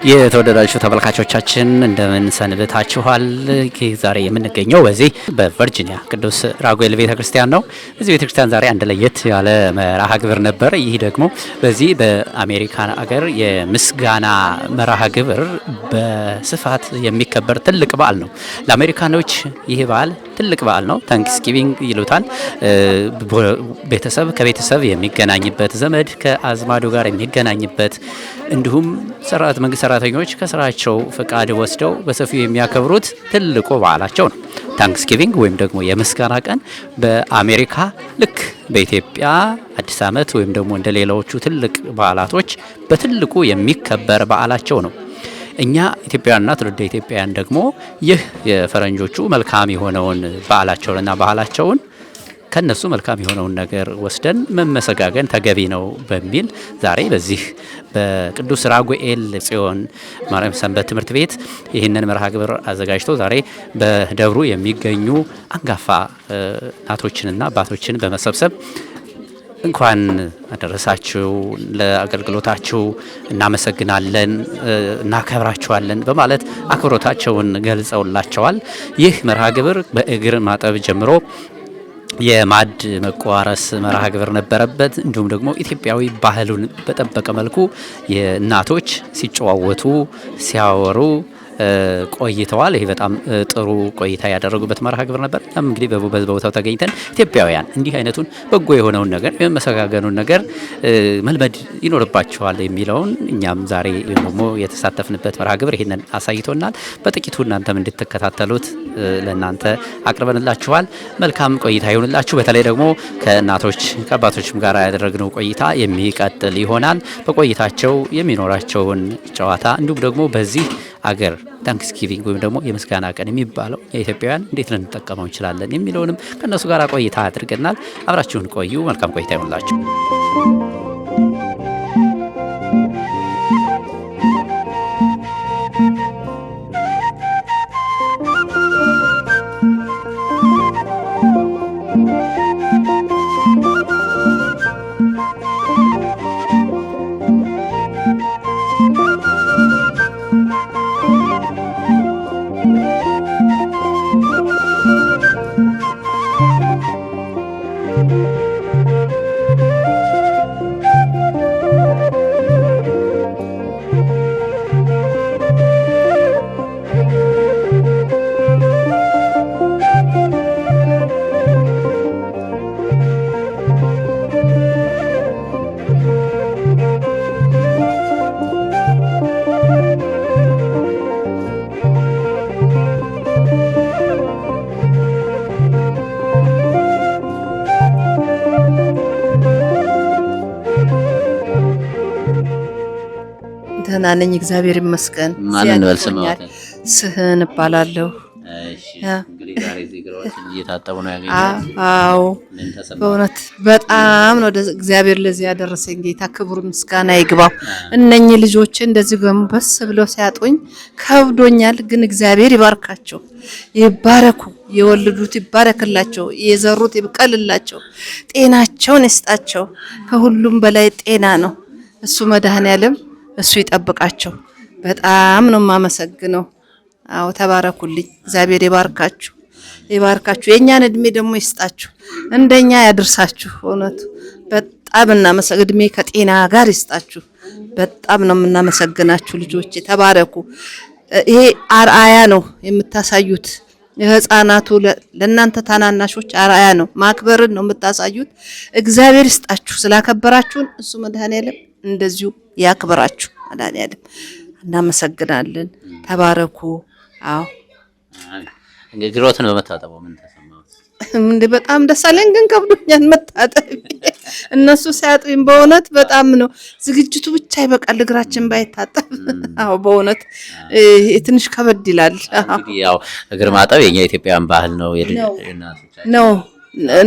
የተወደዳችሁ ተመልካቾቻችን እንደምን ሰንብታችኋል? ዛሬ የምንገኘው በዚህ በቨርጂኒያ ቅዱስ ራጉኤል ቤተክርስቲያን ነው። እዚህ ቤተክርስቲያን ዛሬ አንድ ለየት ያለ መርሃ ግብር ነበር። ይህ ደግሞ በዚህ በአሜሪካን አገር የምስጋና መርሃ ግብር በስፋት የሚከበር ትልቅ በዓል ነው። ለአሜሪካኖች ይህ በዓል ትልቅ በዓል ነው። ታንክስጊቪንግ ይሉታል። ቤተሰብ ከቤተሰብ የሚገናኝበት፣ ዘመድ ከአዝማዱ ጋር የሚገናኝበት እንዲሁም መንግስት ሰራተኞች ከስራቸው ፍቃድ ወስደው በሰፊው የሚያከብሩት ትልቁ በዓላቸው ነው። ታንክስጊቪንግ ወይም ደግሞ የምስጋና ቀን በአሜሪካ ልክ በኢትዮጵያ አዲስ ዓመት ወይም ደግሞ እንደ ሌላዎቹ ትልቅ በዓላቶች በትልቁ የሚከበር በዓላቸው ነው። እኛ ኢትዮጵያውያንና ትውልደ ኢትዮጵያውያን ደግሞ ይህ የፈረንጆቹ መልካም የሆነውን በዓላቸውንና ባህላቸውን ከነሱ መልካም የሆነውን ነገር ወስደን መመሰጋገን ተገቢ ነው በሚል ዛሬ በዚህ በቅዱስ ራጉኤል ጽዮን ማርያም ሰንበት ትምህርት ቤት ይህንን መርሃ ግብር አዘጋጅቶ ዛሬ በደብሩ የሚገኙ አንጋፋ እናቶችንና አባቶችን በመሰብሰብ እንኳን አደረሳችሁ፣ ለአገልግሎታችሁ እናመሰግናለን፣ እናከብራችኋለን በማለት አክብሮታቸውን ገልጸውላቸዋል። ይህ መርሃ ግብር በእግር ማጠብ ጀምሮ የማድ መቋረስ መርሃ ግብር ነበረበት። እንዲሁም ደግሞ ኢትዮጵያዊ ባህሉን በጠበቀ መልኩ የእናቶች ሲጨዋወቱ ሲያወሩ ቆይተዋል። ይሄ በጣም ጥሩ ቆይታ ያደረጉበት መርሃ ግብር ነበር። እኛም እንግዲህ በቦታው ተገኝተን ኢትዮጵያውያን እንዲህ አይነቱን በጎ የሆነውን ነገር የመሰጋገኑን ነገር መልመድ ይኖርባቸዋል የሚለውን እኛም ዛሬ ደግሞ የተሳተፍንበት መርሃ ግብር ይሄንን አሳይቶናል። በጥቂቱ እናንተም እንድትከታተሉት ለእናንተ አቅርበንላችኋል። መልካም ቆይታ ይሁንላችሁ። በተለይ ደግሞ ከእናቶች ከአባቶችም ጋር ያደረግነው ቆይታ የሚቀጥል ይሆናል። በቆይታቸው የሚኖራቸውን ጨዋታ እንዲሁም ደግሞ በዚህ አገር ታንክስጊቪንግ ወይም ደግሞ የምስጋና ቀን የሚባለው የኢትዮጵያውያን እንዴት ልንጠቀመው እንችላለን የሚለውንም ከነሱ ጋር ቆይታ አድርገናል። አብራችሁን ቆዩ። መልካም ቆይታ ይሁንላችሁ። ደህና ነኝ፣ እግዚአብሔር ይመስገን። ማን እንበልስማት? ስህን እባላለሁ። እሺ እንግዲህ ዛሬ እዚህ ግራዎችን እየታጠቡ ነው ያገኘው። አዎ በእውነት በጣም ነው እግዚአብሔር ለዚህ ያደረሰኝ። ጌታ ክብር ምስጋና ይግባው። እነኚህ ልጆች እንደዚህ ጎንበስ ብለው ሲያጡኝ ከብዶኛል፣ ግን እግዚአብሔር ይባርካቸው፣ ይባረኩ፣ የወለዱት ይባረክላቸው፣ የዘሩት ይብቀልላቸው፣ ጤናቸውን ይስጣቸው። ከሁሉም በላይ ጤና ነው እሱ መድኃኔዓለም እሱ ይጠብቃቸው። በጣም ነው የማመሰግነው። አዎ ተባረኩልኝ። እግዚአብሔር ይባርካችሁ፣ ይባርካችሁ፣ የኛን እድሜ ደግሞ ይስጣችሁ፣ እንደኛ ያድርሳችሁ። እውነቱ በጣም እድሜ ከጤና ጋር ይስጣችሁ። በጣም ነው የምናመሰግናችሁ ልጆቼ፣ ተባረኩ። ይሄ አርአያ ነው የምታሳዩት። የህፃናቱ ለእናንተ ታናናሾች አርአያ ነው፣ ማክበርን ነው የምታሳዩት። እግዚአብሔር ይስጣችሁ ስላከበራችሁን። እሱ መድኃኔዓለም እንደዚሁ ያክብራችሁ። መድኃኔዓለም እናመሰግናለን። ተባረኩ። አዎ ግሮትን በመታጠቡ ምን ተሰማው? በጣም ደስ አለኝ፣ ግን ከብዶኛል መታጠብ። እነሱ ሲያጡኝ በእውነት በጣም ነው። ዝግጅቱ ብቻ ይበቃል እግራችን ባይታጠብ። አዎ በእውነት ትንሽ ከበድ ይላል። ያው እግር ማጠብ የኛ ኢትዮጵያውያን ባህል ነው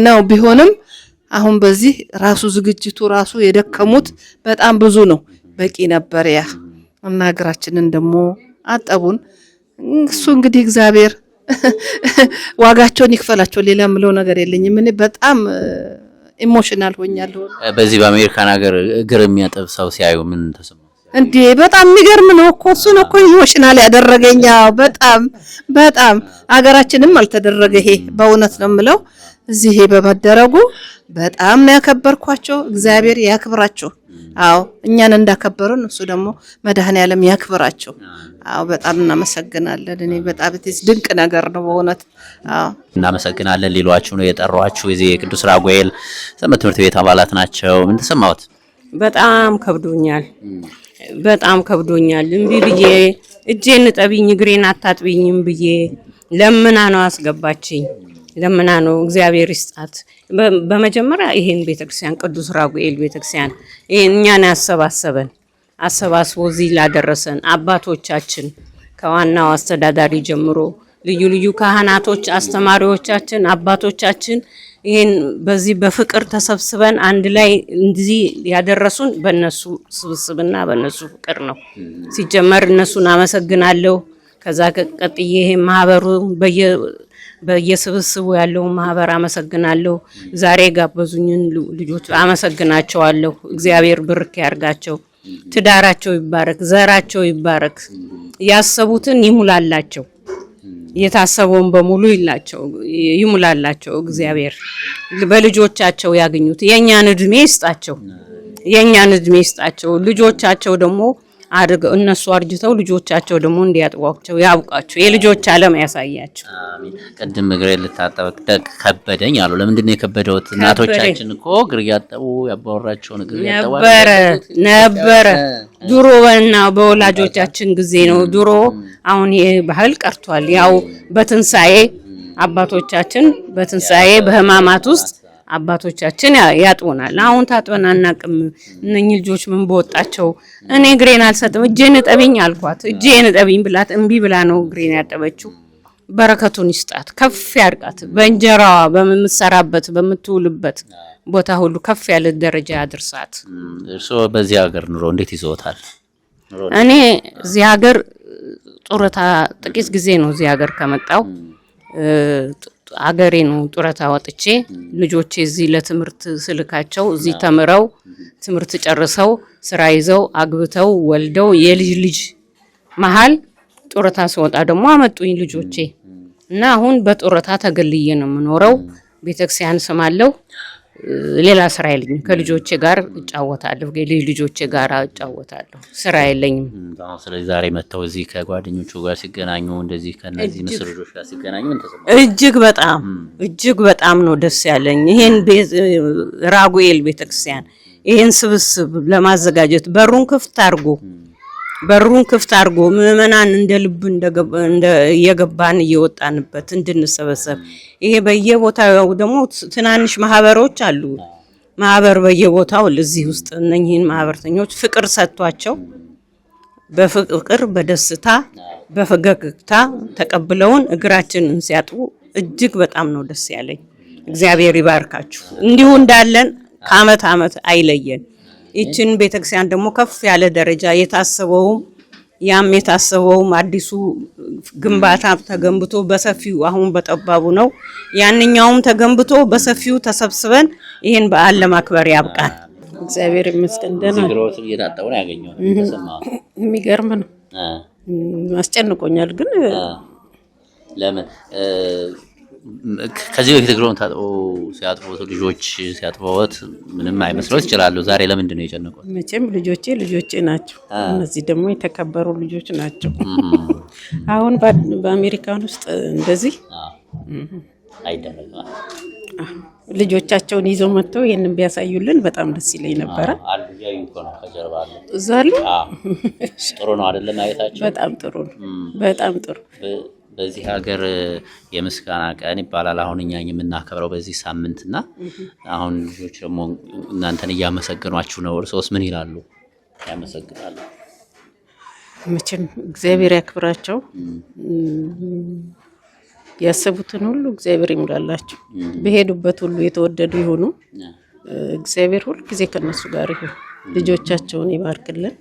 ነው ቢሆንም አሁን በዚህ ራሱ ዝግጅቱ ራሱ የደከሙት በጣም ብዙ ነው። በቂ ነበር ያ እና እግራችንን ደግሞ አጠቡን። እሱ እንግዲህ እግዚአብሔር ዋጋቸውን ይክፈላቸው። ሌላ ምለው ነገር የለኝም። እኔ በጣም ኢሞሽናል ሆኛለሁ። በዚህ በአሜሪካን ሀገር እግር የሚያጠብ ሰው ሲያዩ ምን ተሰማው? እንዴ በጣም የሚገርም ነው እኮ እሱ ነው እኮ ኢሞሽናል ያደረገኛ በጣም አገራችንም አልተደረገ ይሄ በእውነት ነው የምለው እዚህ በመደረጉ በጣም ነው ያከበርኳቸው እግዚአብሔር ያክብራቸው አዎ እኛን እንዳከበሩን እሱ ደግሞ መድኃኔዓለም ያክብራቸው አዎ በጣም እናመሰግናለን እኔ በጣም ድንቅ ነገር ነው በእውነት አዎ እናመሰግናለን ሊሏችሁ ነው የጠሯችሁ የዚህ የቅዱስ ራጉኤል ሰንበት ትምህርት ቤት አባላት ናቸው ምን ተሰማዎት በጣም ከብዶኛል እምቢ ብዬ እጄን ጠቢኝ እግሬን አታጥቢኝም ብዬ ለምና ነው አስገባችኝ ለምና ነው እግዚአብሔር ይስጣት በመጀመሪያ ይሄን ቤተክርስቲያን ቅዱስ ራጉኤል ቤተክርስቲያን ይሄን እኛን አሰባስቦ እዚህ ላደረሰን አባቶቻችን ከዋናው አስተዳዳሪ ጀምሮ ልዩ ካህናቶች አስተማሪዎቻችን አባቶቻችን ይሄን በዚህ በፍቅር ተሰብስበን አንድ ላይ እንዚህ ያደረሱን በእነሱ ስብስብና በእነሱ ፍቅር ነው ሲጀመር እነሱን አመሰግናለሁ ከዛ ቀጥዬ ይሄ ማህበሩ በየስብስቡ ያለው ማህበር አመሰግናለሁ ዛሬ ጋበዙኝን ልጆች አመሰግናቸዋለሁ እግዚአብሔር ብርክ ያርጋቸው ትዳራቸው ይባረክ ዘራቸው ይባረክ ያሰቡትን ይሙላላቸው የታሰበውን በሙሉ ይሙላላቸው እግዚአብሔር በልጆቻቸው ያገኙት የኛን እድሜ ይስጣቸው ልጆቻቸው ደግሞ እነሱ አርጅተው ልጆቻቸው ደግሞ እንዲያጥዋቸው ያብቃቸው የልጆች ዓለም ያሳያቸው አሜን ቀድም እግሬ ልታጠበቅ ከበደኝ አሉ ለምንድን ነው የከበደውት እናቶቻችን እኮ እግር ያጠቡ ያባወራቸው እግር ያጠቡ ነበረ ድሮና በወላጆቻችን ጊዜ ነው ድሮ አሁን ይሄ ባህል ቀርቷል ያው በትንሳኤ አባቶቻችን በትንሳኤ በህማማት ውስጥ አባቶቻችን ያጥውናል አሁን ታጥበና እናቅም እነኚህ ልጆች ምን በወጣቸው እኔ ግሬን አልሰጥም እጄን ጠቢኝ አልኳት እጄን ጠቢኝ ብላት እንቢ ብላ ነው ግሬን ያጠበችው በረከቱን ይስጣት ከፍ ያርጋት በእንጀራዋ በመምሰራበት በመትውልበት ቦታ ሁሉ ከፍ ያለ ደረጃ ያድርሳት እርሶ በዚህ ሀገር ኑሮ እንዴት ይዞታል እኔ እዚህ ሀገር ጡረታ ጥቂት ጊዜ ነው እዚህ ሀገር ከመጣው አገሬ ነው ጡረታ ወጥቼ ልጆቼ እዚህ ለትምህርት ስልካቸው እዚህ ተምረው ትምህርት ጨርሰው ስራ ይዘው አግብተው ወልደው የልጅ መሃል ጡረታ ሲወጣ ደግሞ አመጡኝ ልጆቼ እና አሁን በጡረታ ተገልዬ ነው የምኖረው ቤተክርስቲያን ስማለው ሌላ ስራ የለኝም ከልጆቼ ጋር እጫወታለሁ ልጆቼ ጋር እጫወታለሁ ስራ የለኝም ስለዚህ ዛሬ መተው እዚህ ከጓደኞቹ ጋር ሲገናኙ እንደዚህ ከነዚህ መስርጆች ጋር ሲገናኙ ምን ተሰማ እጅግ በጣም ነው ደስ ያለኝ ይሄን ራጉኤል ቤተክርስቲያን ይሄን ስብስብ ለማዘጋጀት በሩን ክፍት አርጎ ምእመናን እንደ ልብ እንደ የገባን እየወጣንበት እንድንሰበሰብ ይሄ በየቦታው ደግሞ ትናንሽ ማህበሮች አሉ ማህበር በየቦታው ለዚህ ውስጥ እነኚህን ማህበርተኞች ፍቅር ሰጥቷቸው በፍቅር በደስታ በፈገግታ ተቀብለውን እግራችንን ሲያጥቡ እጅግ በጣም ነው ደስ ያለኝ እግዚአብሔር ይባርካችሁ እንዲሁ እንዳለን ከአመት አይለየን ይችን ቤተክርስቲያን ደግሞ ከፍ ያለ ደረጃ የታሰበው አዲሱ ግንባታ ተገንብቶ በሰፊው አሁን በጠባቡ ነው ያንኛውም ተገንብቶ በሰፊው ተሰብስበን ይሄን በዓል ለማክበር ያብቃን እግዚአብሔር ይመስገን ደህና ዝግሮት እየታጠቡ ነው ያገኘው ተሰማው የሚገርም ነው አስጨንቆኛል ግን ለምን ከዚህ በፊት ግሮን ታጥቦ ሲያጥቡት ልጆች ሲያጥቡት ምንም አይመስለው ይችላል ዛሬ ለምንድን ነው የጨነቁት መቼም ልጆቼ ናቸው እነዚህ ደግሞ የተከበሩ ልጆች ናቸው አሁን በአሜሪካን ውስጥ እንደዚህ አይደረግም ልጆቻቸውን ይዘው መጥተው ይሄንን ቢያሳዩልን በጣም ደስ ይለኝ ነበር አሉ ያዩት ነው ከጀርባ አለ ዛሉ ጥሩ ነው አይደለም አይታችሁ በጣም ጥሩ በዚህ ሀገር የምስጋና ቀን ይባላል አሁን እኛ የምናከብረው በዚህ ሳምንትና አሁን ልጆች ደግሞ እናንተን ያመሰግኗችሁ ነው እርሶስ ምን ይላሉ ያመሰግናሉ መቼም እግዚአብሔር ያክብራቸው ያሰቡትን ሁሉ እግዚአብሔር ይሙላላቸው በሄዱበት ሁሉ የተወደዱ ይሆኑ እግዚአብሔር ሁሉ ጊዜ ከነሱ ጋር ይሁን ልጆቻቸውን ይባርክልን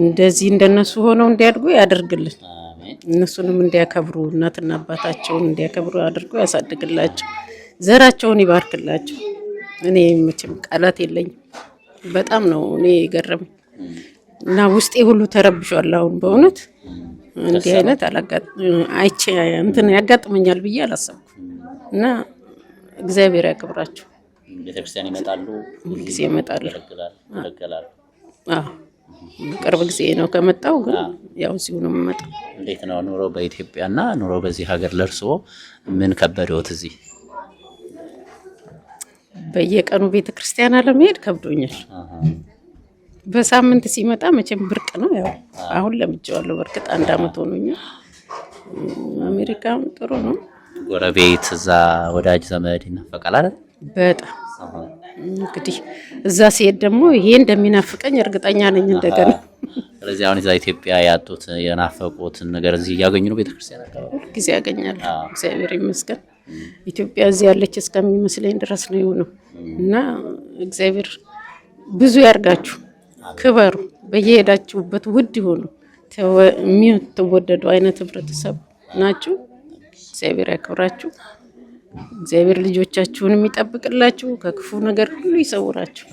እንደዚህ እንደነሱ ሆነው እንዲያድጉ ያደርግልን እነሱንም እንዲያከብሩ እናትና አባታቸውን እንዲያከብሩ አድርጎ ያሳድግላቸው ዘራቸውን ይባርክላቸው እኔ መቼም ቃላት የለኝም በጣም ነው እኔ ገረመኝ እና ውስጤ ሁሉ ተረብሿል። አሁን በእውነት እንዲህ አይነት አይቼ እንትን ያጋጥመኛል ብዬ አላሰብኩም። እና እግዚአብሔር ያክብራችሁ። ቤተክርስቲያን ይመጣሉ፣ ሁልጊዜ ይመጣሉ። ያገለግላሉ። ቅርብ ጊዜ ነው ከመጣው፣ ግን ያው እዚሁ ነው የምመጣው። እንዴት ነው ኑሮ በኢትዮጵያና ኑሮ በዚህ ሀገር ለእርስዎ ምን ከበደዎት? እዚህ በየቀኑ ቤተክርስቲያን አለመሄድ ከብዶኛል። በሳምንት ሲመጣ መቼም ብርቅ ነው። ያው አሁን ለምጄዋለሁ። በርግጥ 1 አመት ሆኖኛል። አሜሪካም ጥሩ ነው። ጎረቤት፣ እዛ ወዳጅ ዘመድ ይናፈቃል አይደል? በጣም እንግዲህ እዛ ሲሄድ ደግሞ ይሄ እንደሚናፍቀኝ እርግጠኛ ነኝ እንደገና። ስለዚህ አሁን እዛ ኢትዮጵያ ያጡት የናፈቁትን ነገር እዚህ እያገኙ ነው። ቤተክርስቲያን አካባቢ ጊዜ ያገኛል። እግዚአብሔር ይመስገን። ኢትዮጵያ እዚህ ያለች እስከሚመስለኝ ድረስ ነው የሆነው። እና እግዚአብሔር ብዙ ያርጋችሁ፣ ክበሩ፣ በየሄዳችሁበት ውድ ይሆኑ፣ የሚትወደዱ አይነት ህብረተሰብ ናችሁ። እግዚአብሔር ያክብራችሁ። እግዚአብሔር ልጆቻችሁን የሚጠብቅላችሁ፣ ከክፉ ነገር ሁሉ ይሰውራችሁ፣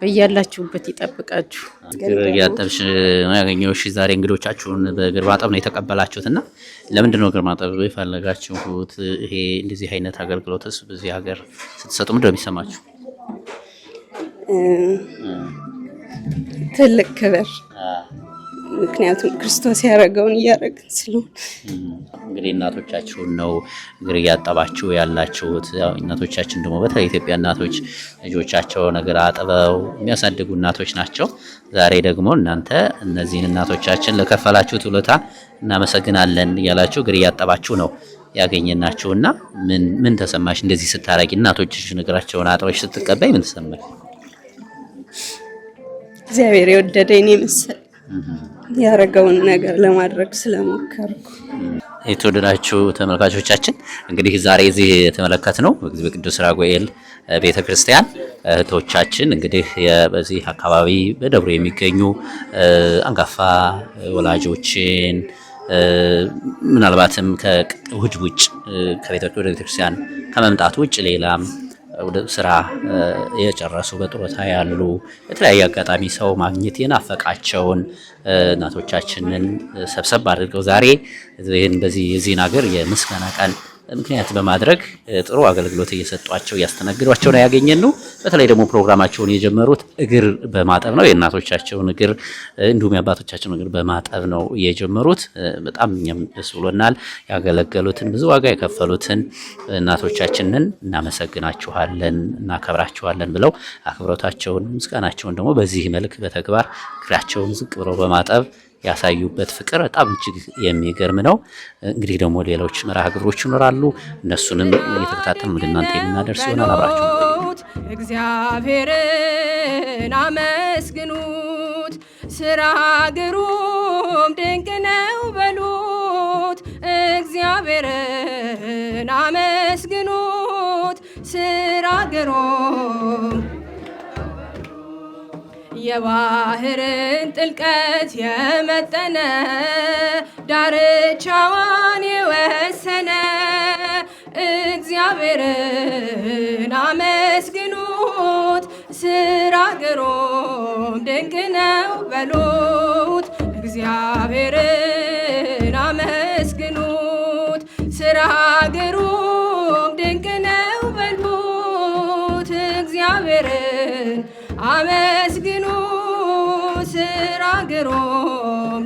በያላችሁበት ይጠብቃችሁ። እግር እያጠብሽ ነው ያገኘሁሽ። ዛሬ እንግዶቻችሁን በእግር ማጠብ ነው የተቀበላችሁትና ለምንድን ነው እግር ማጠብ የፈለጋችሁት? ይሄ እንደዚህ አይነት አገልግሎትስ በዚህ ሀገር ስትሰጡ ምንድን ነው የሚሰማችሁ? ትልቅ ክብር፣ ምክንያቱም ክርስቶስ ያደረገውን እያደረግን ስለሆነ። እንግዲህ እናቶቻችሁን ነው እግር እያጠባችሁ ያላችሁት። እናቶቻችን ደግሞ በተለይ ኢትዮጵያ እናቶች ልጆቻቸውን እግር አጥበው የሚያሳድጉ እናቶች ናቸው። ዛሬ ደግሞ እናንተ እነዚህን እናቶቻችን ለከፈላችሁት ውለታ እናመሰግናለን እያላችሁ እግር እያጠባችሁ ነው ያገኘናችሁና ምን ተሰማሽ? እንደዚህ ስታረጊ እናቶችሽን እግራቸውን አጥበሽ ስትቀበይ ምን ተሰማሽ? እግዚአብሔር የወደደኝ መሰለኝ ያረጋውን ነገር ለማድረግ ስለሞከርኩ። የተወደዳችሁ ተመልካቾቻችን እንግዲህ ዛሬ እዚህ የተመለከትነው በቅዱስ ራጉኤል ቤተክርስቲያን እህቶቻችን እንግዲህ በዚህ አካባቢ በደብሩ የሚገኙ አንጋፋ ወላጆችን ምናልባትም ከእሁድ ውጭ ወደ ቤተክርስቲያን ከመምጣት ውጭ ሌላም ወደ ስራ የጨረሱ በጥሮታ ያሉ የተለያየ አጋጣሚ ሰው ማግኘት የናፈቃቸውን እናቶቻችንን ሰብሰብ አድርገው ዛሬ የዚህን ሀገር የምስጋና ቀን ምክንያት በማድረግ ጥሩ አገልግሎት እየሰጧቸው ያስተናግዷቸው ነው ያገኘነው። በተለይ ደግሞ ፕሮግራማቸውን የጀመሩት እግር በማጠብ ነው። የእናቶቻቸውን እግር እንዲሁም የአባቶቻቸውን እግር በማጠብ ነው የጀመሩት። በጣም እኛም ደስ ብሎናል። ያገለገሉትን ብዙ ዋጋ የከፈሉትን እናቶቻችንን እናመሰግናችኋለን፣ እናከብራችኋለን ብለው አክብሮታቸውን ምስጋናቸውን ደግሞ በዚህ መልክ በተግባር እግራቸውን ዝቅ ብለው በማጠብ ያሳዩበት ፍቅር በጣም እጅግ የሚገርም ነው። እንግዲህ ደግሞ ሌሎች መርሃ ግብሮች ይኖራሉ። እነሱንም እየተከታተልን ወደ እናንተ የምናደርስ ይሆናል። አብራችሁ እግዚአብሔርን አመስግኑት፣ ስራ ግሩም ድንቅ ነው በሉት። እግዚአብሔርን አመስግኑት፣ ስራ ግሩም የባህርን ጥልቀት የመጠነ ዳርቻዋን የወሰነ እግዚአብሔርን አመስግኑት፣ ስራ ግሩም ድንቅ ነው በሉት። እግዚአብሔርን አመስግኑት፣ ስራ ግሩም ድንቅ ነው በሉት። እግዚአብሔርን አመስግኑ፣ ስራ ግሩም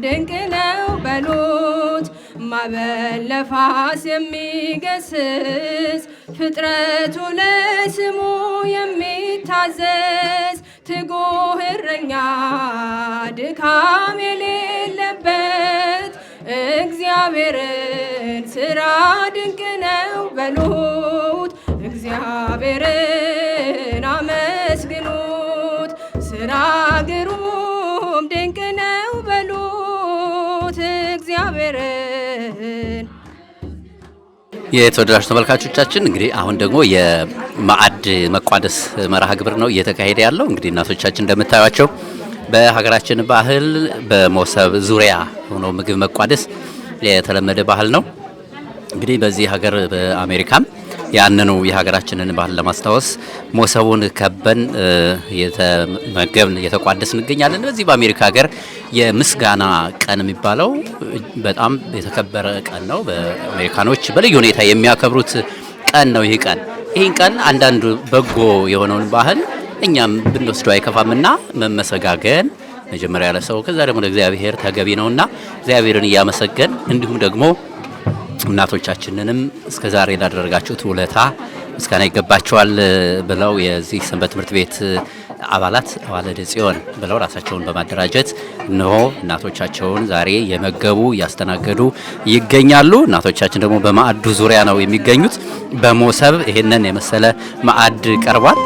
ድንቅ ነው በሉት። ማዕበል ነፋስ የሚገስጽ ፍጥረቱ ለስሙ የሚታዘዝ ትጉህ እረኛ ድካም የሌለበት እግዚአብሔርን ስራ ድንቅ ነው በሉት። እግዚአብሔርን አመስግኑት፣ ስራ ግሩም ድንቅ ነው በሉት። እግዚአብሔርን የተወደዳችሁ ተመልካቾቻችን እንግዲህ አሁን ደግሞ የማዕድ መቋደስ መርሃ ግብር ነው እየተካሄደ ያለው። እንግዲህ እናቶቻችን እንደምታዩቸው በሀገራችን ባህል በሞሰብ ዙሪያ ሆኖ ምግብ መቋደስ የተለመደ ባህል ነው። እንግዲህ በዚህ ሀገር በአሜሪካም ያንኑ የሀገራችንን ባህል ለማስታወስ ሞሰቡን ከበን የተመገብን የተቋደስ እንገኛለን። በዚህ በአሜሪካ ሀገር የምስጋና ቀን የሚባለው በጣም የተከበረ ቀን ነው። በአሜሪካኖች በልዩ ሁኔታ የሚያከብሩት ቀን ነው። ይህን ቀን አንዳንድ በጎ የሆነውን ባህል እኛም ብንወስደው አይከፋምና መመሰጋገን መጀመሪያ ለሰው ከዛ ደግሞ ለእግዚአብሔር ተገቢ ነውና እግዚአብሔርን እያመሰገን እንዲሁም ደግሞ እናቶቻችንንም እስከዛሬ ላደረጋችሁት ውለታ ምስጋና ይገባቸዋል ብለው የዚህ ሰንበት ትምህርት ቤት አባላት አዋልደ ጽዮን ብለው ራሳቸውን በማደራጀት እነሆ እናቶቻቸውን ዛሬ የመገቡ ያስተናገዱ ይገኛሉ። እናቶቻችን ደግሞ በማዕዱ ዙሪያ ነው የሚገኙት። በሞሰብ ይሄንን የመሰለ ማዕድ ቀርቧል።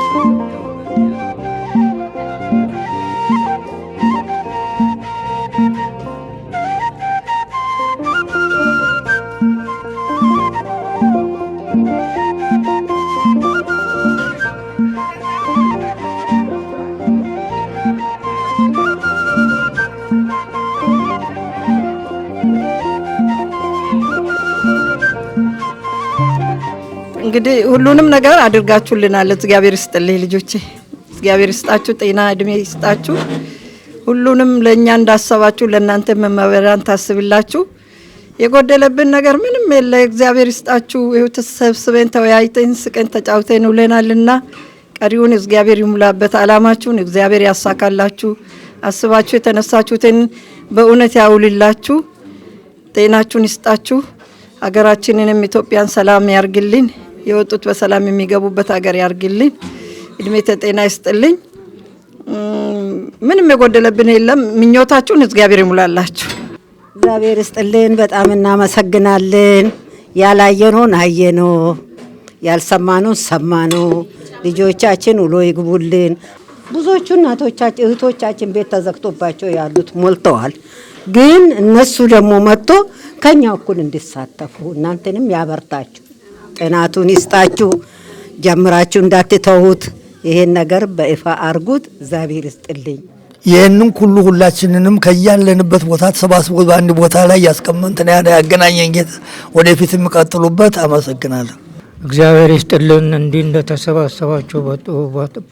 እንግዲህ ሁሉንም ነገር አድርጋችሁልናል። እግዚአብሔር ይስጥልኝ ልጆቼ፣ እግዚአብሔር ይስጣችሁ፣ ጤና እድሜ ይስጣችሁ። ሁሉንም ለኛ እንዳሰባችሁ ለእናንተ መመበራን ታስብላችሁ። የጎደለብን ነገር ምንም የለ። እግዚአብሔር ይስጣችሁ። ይኸው ተሰብስበን ተወያይተን ስቀን ተጫውተን ውለናልና ቀሪውን እግዚአብሔር ይሙላበት። አላማችሁን እግዚአብሔር ያሳካላችሁ። አስባችሁ የተነሳችሁትን በእውነት ያውልላችሁ። ጤናችሁን ይስጣችሁ። ሀገራችንንም ኢትዮጵያን ሰላም ያርግልን። የወጡት በሰላም የሚገቡበት ሀገር ያርግልን። እድሜ ጤና ይስጥልኝ። ምንም የጎደለብን የለም። ምኞታችሁን እግዚአብሔር ይሙላላችሁ። እግዚአብሔር ይስጥልን። በጣም እናመሰግናለን። ያላየነውን አየነው፣ ያልሰማነውን ሰማነው። ልጆቻችን ውሎ ይግቡልን። ብዙዎቹ እናቶቻችን እህቶቻችን ቤት ተዘግቶባቸው ያሉት ሞልተዋል። ግን እነሱ ደግሞ መጥቶ ከኛ እኩል እንዲሳተፉ እናንተንም ያበርታችሁ፣ ጥናቱን ይስጣችሁ፣ ጀምራችሁ እንዳትተውት። ይሄን ነገር በይፋ አርጉት። እግዚአብሔር ይስጥልኝ። ይህንን ሁሉ ሁላችንንም ከያለንበት ቦታ ተሰባስቦ በአንድ ቦታ ላይ ያስቀመጥን ያገናኘን ጌታ ወደፊት የሚቀጥሉበት። አመሰግናለሁ። እግዚአብሔር ይስጥልን። እንዲህ እንደተሰባሰባችሁ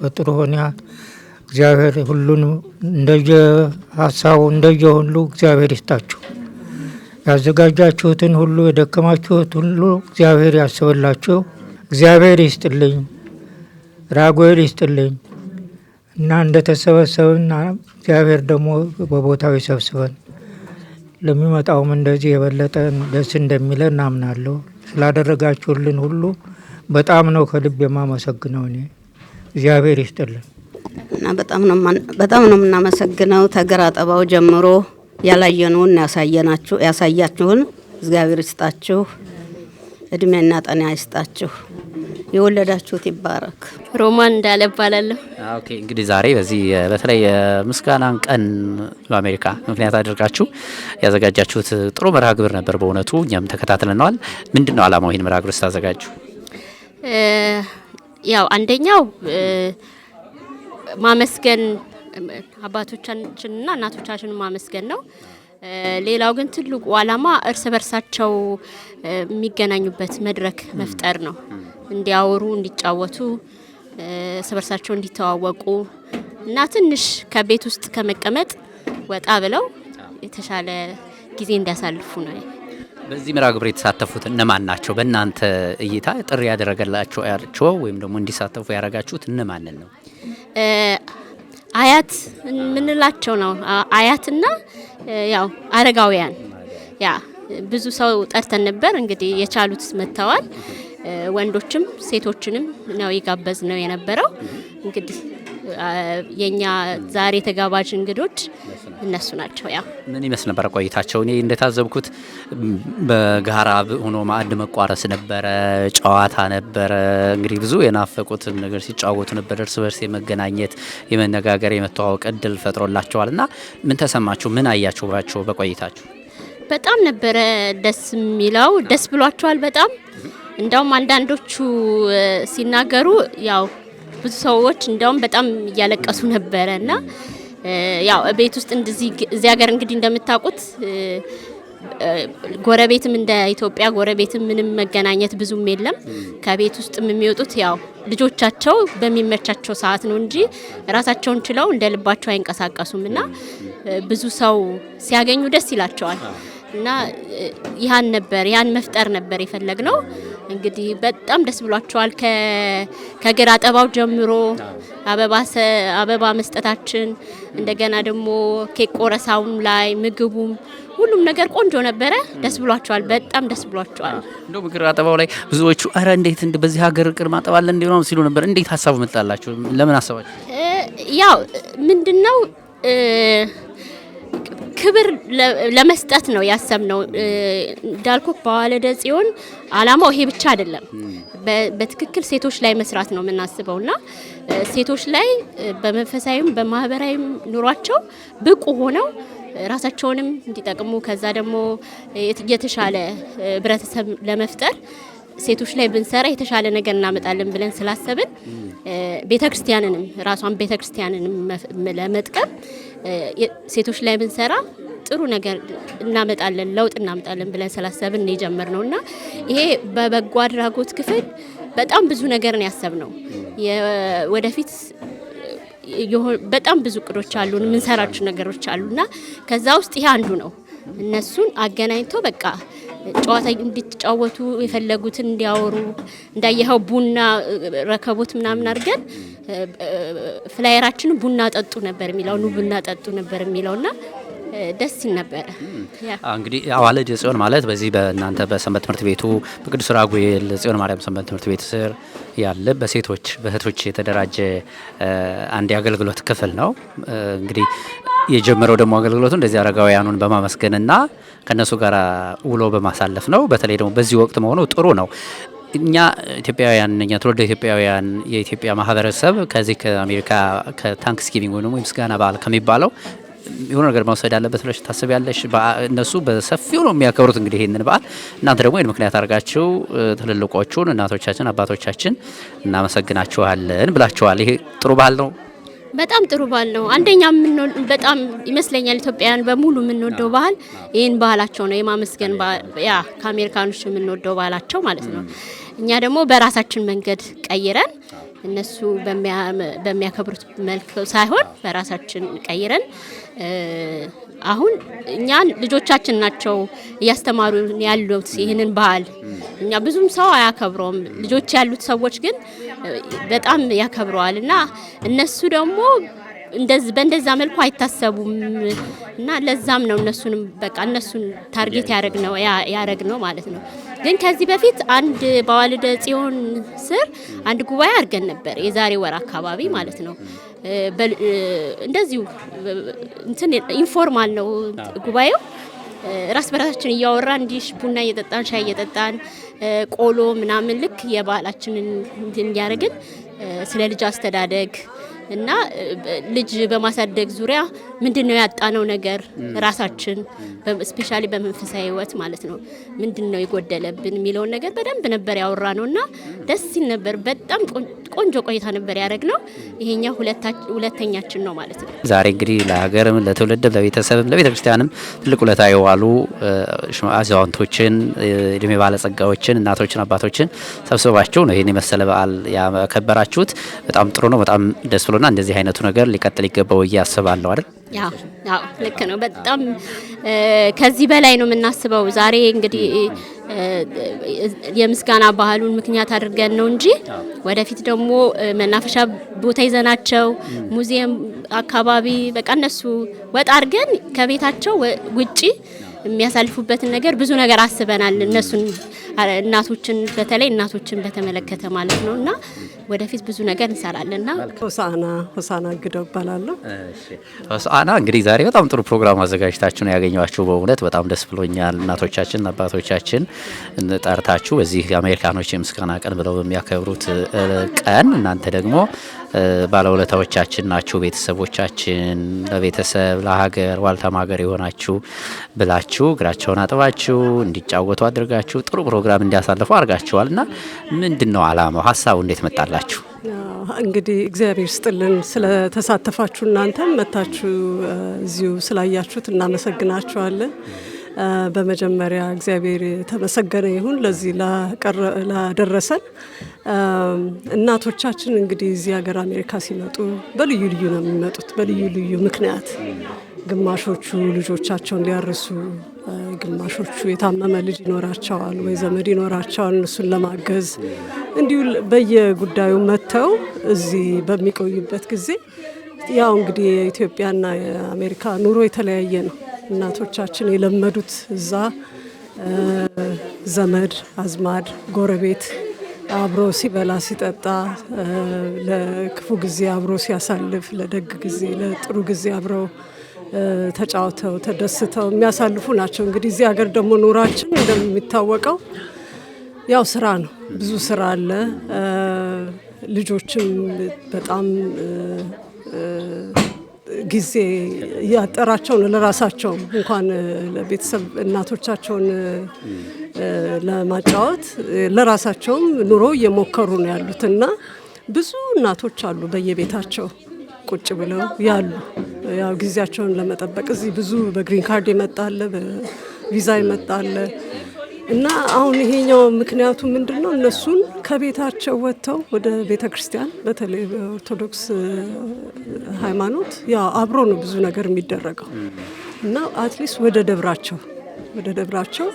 በጥሩ ሁኔታ እግዚአብሔር ሁሉን እንደየ ሀሳቡ እንደየ ሁሉ እግዚአብሔር ይስጣችሁ። ያዘጋጃችሁትን ሁሉ የደከማችሁት ሁሉ እግዚአብሔር ያስብላችሁ። እግዚአብሔር ይስጥልኝ። ራጉኤል ይስጥልኝ እና እንደተሰበሰብን እግዚአብሔር ደግሞ በቦታው ይሰብስበን። ለሚመጣውም እንደዚህ የበለጠ ደስ እንደሚለን እናምናለሁ። ስላደረጋችሁልን ሁሉ በጣም ነው ከልብ የማመሰግነው። እኔ እግዚአብሔር ይስጥልን እና በጣም ነው የምናመሰግነው። ተገራ ጠባው ጀምሮ ያላየነውን ያሳያችሁን እግዚአብሔር ይስጣችሁ፣ እድሜና ጤና ይስጣችሁ፣ የወለዳችሁት ይባረክ። ሮማን እንዳለ እባላለሁ። ኦኬ፣ እንግዲህ ዛሬ በዚህ በተለይ የምስጋናን ቀን በአሜሪካ ምክንያት አድርጋችሁ ያዘጋጃችሁት ጥሩ መርሃ ግብር ነበር። በእውነቱ እኛም ተከታትለናል። ምንድነው ዓላማው ይሄን መርሃ ግብር ስታዘጋጁ? ያው አንደኛው ማመስገን አባቶቻችንና እናቶቻችንን ማመስገን ነው። ሌላው ግን ትልቁ ዓላማ እርስ በርሳቸው የሚገናኙበት መድረክ መፍጠር ነው። እንዲያወሩ፣ እንዲጫወቱ፣ እርስ በርሳቸው እንዲተዋወቁ እና ትንሽ ከቤት ውስጥ ከመቀመጥ ወጣ ብለው የተሻለ ጊዜ እንዲያሳልፉ ነው። በዚህ መርሃ ግብር የተሳተፉት እነማን ናቸው? በእናንተ እይታ ጥሪ ያደረገላቸው ወይም ደግሞ እንዲሳተፉ ያደረጋችሁት እነማንን ነው? አያት ምንላቸው ነው። አያትና ያው አረጋውያን ያ ብዙ ሰው ጠርተን ነበር። እንግዲህ የቻሉት መጥተዋል። ወንዶችም ሴቶችንም ነው የጋበዝ ነው የነበረው። እንግዲህ የኛ ዛሬ ተጋባዥ እንግዶች እነሱ ናቸው። ያው ምን ይመስል ነበር ቆይታቸው? እኔ እንደታዘብኩት በጋራ ሆኖ ማዕድ መቋረስ ነበረ፣ ጨዋታ ነበረ። እንግዲህ ብዙ የናፈቁት ነገር ሲጫወቱ ነበር። እርስ በርስ የመገናኘት የመነጋገር የመተዋወቅ እድል ፈጥሮላቸዋልና ምን ተሰማችሁ? ምን አያችሁባቸው በቆይታችሁ? በጣም ነበረ ደስ የሚለው። ደስ ብሏቸዋል በጣም። እንደውም አንዳንዶቹ ሲናገሩ ያው ብዙ ሰዎች እንደውም በጣም እያለቀሱ ነበረና ያው ቤት ውስጥ እዚህ ሀገር እንግዲህ እንደምታውቁት ጎረቤትም እንደ ኢትዮጵያ ጎረቤትም ምንም መገናኘት ብዙም የለም። ከቤት ውስጥም የሚወጡት ያው ልጆቻቸው በሚመቻቸው ሰዓት ነው እንጂ ራሳቸውን ችለው እንደ ልባቸው አይንቀሳቀሱምና ብዙ ሰው ሲያገኙ ደስ ይላቸዋል እና ያን መፍጠር ነበር የፈለግነው። እንግዲህ በጣም ደስ ብሏቸዋል። ከግራ አጠባው ጀምሮ አበባ መስጠታችን እንደገና ደግሞ ኬክ ቆረሳውም ላይ ምግቡም ሁሉም ነገር ቆንጆ ነበረ። ደስ ብሏቸዋል። በጣም ደስ ብሏቸዋል። እንደው ግራ አጠባው ላይ ብዙዎቹ አረ እንዴት በዚህ ሀገር ቅር ማጠብ አለ እንዴ ነው ሲሉ ነበር። እንዴት ሀሳቡ መጣላችሁ? ለምን አሰባችሁ? ያው ምንድነው ክብር ለመስጠት ነው ያሰብነው። እንዳልኩ በዋለደ ጽዮን አላማው ይሄ ብቻ አይደለም። በትክክል ሴቶች ላይ መስራት ነው የምናስበውና ሴቶች ላይ በመንፈሳዊም በማህበራዊም ኑሯቸው ብቁ ሆነው ራሳቸውንም እንዲጠቅሙ ከዛ ደግሞ የተሻለ ህብረተሰብ ለመፍጠር ሴቶች ላይ ብንሰራ የተሻለ ነገር እናመጣለን ብለን ስላሰብን ቤተክርስቲያንንም ራሷን ቤተክርስቲያንንም ለመጥቀም ሴቶች ላይ ብንሰራ ጥሩ ነገር እናመጣለን ለውጥ እናመጣለን ብለን ስላሰብን ነው የጀመርነውና ይሄ በበጎ አድራጎት ክፍል በጣም ብዙ ነገር ነው ያሰብነው። ወደፊት በጣም ብዙ እቅዶች አሉን፣ የምንሰራቸው ነገሮች አሉና ከዛ ውስጥ ይሄ አንዱ ነው። እነሱን አገናኝቶ በቃ ጨዋታ እንዲጫወቱ የፈለጉትን እንዲያወሩ እንዳየኸው ቡና ረከቦት ምናምን አድርገን ፍላየራችን ቡና ጠጡ ነበር የሚለው ቡና ጠጡ ነበር የሚለውና ደስ ይል ነበር። እንግዲህ አዋልድ ጽዮን ማለት በዚህ በእናንተ በሰንበት ትምህርት ቤቱ በቅዱስ ራጉኤል ጽዮን ማርያም ሰንበት ትምህርት ቤት ስር ያለ በሴቶች በእህቶች የተደራጀ አንድ የአገልግሎት ክፍል ነው። እንግዲህ የጀመረው ደግሞ አገልግሎቱ እንደዚህ አረጋውያኑን በማመስገንና ከነሱ ጋር ውሎ በማሳለፍ ነው። በተለይ ደግሞ በዚህ ወቅት መሆኑ ጥሩ ነው። እኛ ኢትዮጵያውያን ትውልደ ኢትዮጵያውያን የኢትዮጵያ ማህበረሰብ ከዚህ ከአሜሪካ ከታንክስጊቪንግ ወይም ምስጋና በዓል ከሚባለው የሆነ ነገር መውሰድ አለበት ብለሽ ታስቢያለሽ? እነሱ በሰፊው ነው የሚያከብሩት እንግዲህ ይሄንን በዓል። እናንተ ደግሞ ይሄን ምክንያት አድርጋችሁ ትልልቆቹን እናቶቻችን አባቶቻችን እናመሰግናችኋለን ብላችኋል። ይሄ ጥሩ ባህል ነው። በጣም ጥሩ ባህል ነው። አንደኛ በጣም ይመስለኛል ኢትዮጵያውያን በሙሉ የምንወደው ባህል ይሄን ባህላቸው ነው የማመስገን ያ ከአሜሪካኖች የምንወደው ባህላቸው ማለት ነው። እኛ ደግሞ በራሳችን መንገድ ቀይረን እነሱ በሚያከብሩት መልክ ሳይሆን በራሳችን ቀይረን አሁን እኛን ልጆቻችን ናቸው እያስተማሩ ያሉት ይህንን ባህል። እኛ ብዙም ሰው አያከብረውም፣ ልጆች ያሉት ሰዎች ግን በጣም ያከብረዋል እና እነሱ ደግሞ በእንደዛ መልኩ አይታሰቡም እና ለዛም ነው እነሱንም በቃ እነሱን ታርጌት ያረግነው ማለት ነው። ግን ከዚህ በፊት አንድ በዋልደ ጽዮን ስር አንድ ጉባኤ አድርገን ነበር የዛሬ ወር አካባቢ ማለት ነው። እንደዚሁ ኢንፎርማል ነው ጉባኤው። ራስ በራሳችን እያወራን እንዲህ ቡና እየጠጣን ሻይ እየጠጣን ቆሎ ምናምን ልክ የባህላችንን እንዲያደርግን ስለ ልጅ አስተዳደግ እና ልጅ በማሳደግ ዙሪያ ምንድነው ያጣነው ነገር ራሳችን ስፔሻሊ በመንፈሳዊ ህይወት ማለት ነው ምንድነው የጎደለብን የሚለው ነገር በደንብ ነበር ያወራነውና ደስ ሲል ነበር። በጣም ቆንጆ ቆይታ ነበር ያደረግነው። ይሄኛው ሁለተኛችን ነው ማለት ነው። ዛሬ እንግዲህ ለሀገርም ለትውልድም ለቤተሰብም ለቤተክርስቲያንም ትልቅ ውለታ የዋሉ አዛውንቶችን እድሜ ባለጸጋዎችን እናቶችን አባቶችን ሰብስባችሁ ነው ይሄን የመሰለ በዓል ያከበራችሁት። በጣም ጥሩ ነው። በጣም ደስ ብሎና እንደዚህ አይነቱ ነገር ሊቀጥል ይገባው እያስባለሁ አይደል? ያው ልክ ነው። በጣም ከዚህ በላይ ነው የምናስበው። ዛሬ እንግዲህ የምስጋና ባህሉን ምክንያት አድርገን ነው እንጂ ወደፊት ደግሞ መናፈሻ ቦታ ይዘናቸው ሙዚየም አካባቢ በቃ እነሱ ወጣ አድርገን ከቤታቸው ውጪ የሚያሳልፉበትን ነገር ብዙ ነገር አስበናል። እነሱን እናቶችን በተለይ እናቶችን በተመለከተ ማለት ነውና ወደፊት ብዙ ነገር እንሰራለንና። ሆሳና ግደው እባላለሁ። ሆሳና እንግዲህ ዛሬ በጣም ጥሩ ፕሮግራም አዘጋጅታችሁ ነው ያገኘኋችሁ። በእውነት በጣም ደስ ብሎኛል። እናቶቻችን አባቶቻችን ጠርታችሁ በዚህ አሜሪካኖች የምስጋና ቀን ብለው በሚያከብሩት ቀን እናንተ ደግሞ ባለውለታዎቻችን ናችሁ። ቤተሰቦቻችን ለቤተሰብ ለሀገር ዋልታም ሀገር የሆናችሁ ብላችሁ እግራቸውን አጥባችሁ እንዲጫወቱ አድርጋችሁ ጥሩ ፕሮግራም እንዲያሳልፉ አድርጋችኋልና ምንድነው አላማው? ሀሳቡ እንዴት መጣላችሁ? እንግዲህ እግዚአብሔር ስጥልን ስለተሳተፋችሁ፣ እናንተም መታችሁ እዚሁ ስላያችሁት እናመሰግናችኋለን። በመጀመሪያ እግዚአብሔር የተመሰገነ ይሁን ለዚህ ላደረሰን። እናቶቻችን እንግዲህ እዚህ ሀገር አሜሪካ ሲመጡ በልዩ ልዩ ነው የሚመጡት፣ በልዩ ልዩ ምክንያት። ግማሾቹ ልጆቻቸውን ሊያርሱ፣ ግማሾቹ የታመመ ልጅ ይኖራቸዋል ወይ ዘመድ ይኖራቸዋል፣ እሱን ለማገዝ እንዲሁ በየጉዳዩ መጥተው እዚህ በሚቆዩበት ጊዜ ያው እንግዲህ የኢትዮጵያና የአሜሪካ ኑሮ የተለያየ ነው። እናቶቻችን የለመዱት እዛ ዘመድ አዝማድ ጎረቤት አብሮ ሲበላ ሲጠጣ፣ ለክፉ ጊዜ አብሮ ሲያሳልፍ፣ ለደግ ጊዜ ለጥሩ ጊዜ አብረው ተጫውተው ተደስተው የሚያሳልፉ ናቸው። እንግዲህ እዚህ ሀገር ደግሞ ኑራችን እንደሚታወቀው ያው ስራ ነው፣ ብዙ ስራ አለ። ልጆችም በጣም ጊዜ ያጠራቸው ነው ለራሳቸው እንኳን ለቤተሰብ እናቶቻቸውን ለማጫወት ለራሳቸውም ኑሮ እየሞከሩ ነው ያሉት እና ብዙ እናቶች አሉ በየቤታቸው ቁጭ ብለው ያሉ ያው ጊዜያቸውን ለመጠበቅ እዚህ ብዙ በግሪን ካርድ ይመጣል፣ በቪዛ ይመጣል እና አሁን ይሄኛው ምክንያቱ ምንድነው? እነሱን ከቤታቸው ወጥተው ወደ ቤተ ክርስቲያን በተለይ በኦርቶዶክስ ሃይማኖት ያው አብሮ ነው ብዙ ነገር የሚደረገው እና አትሊስት ወደ ደብራቸው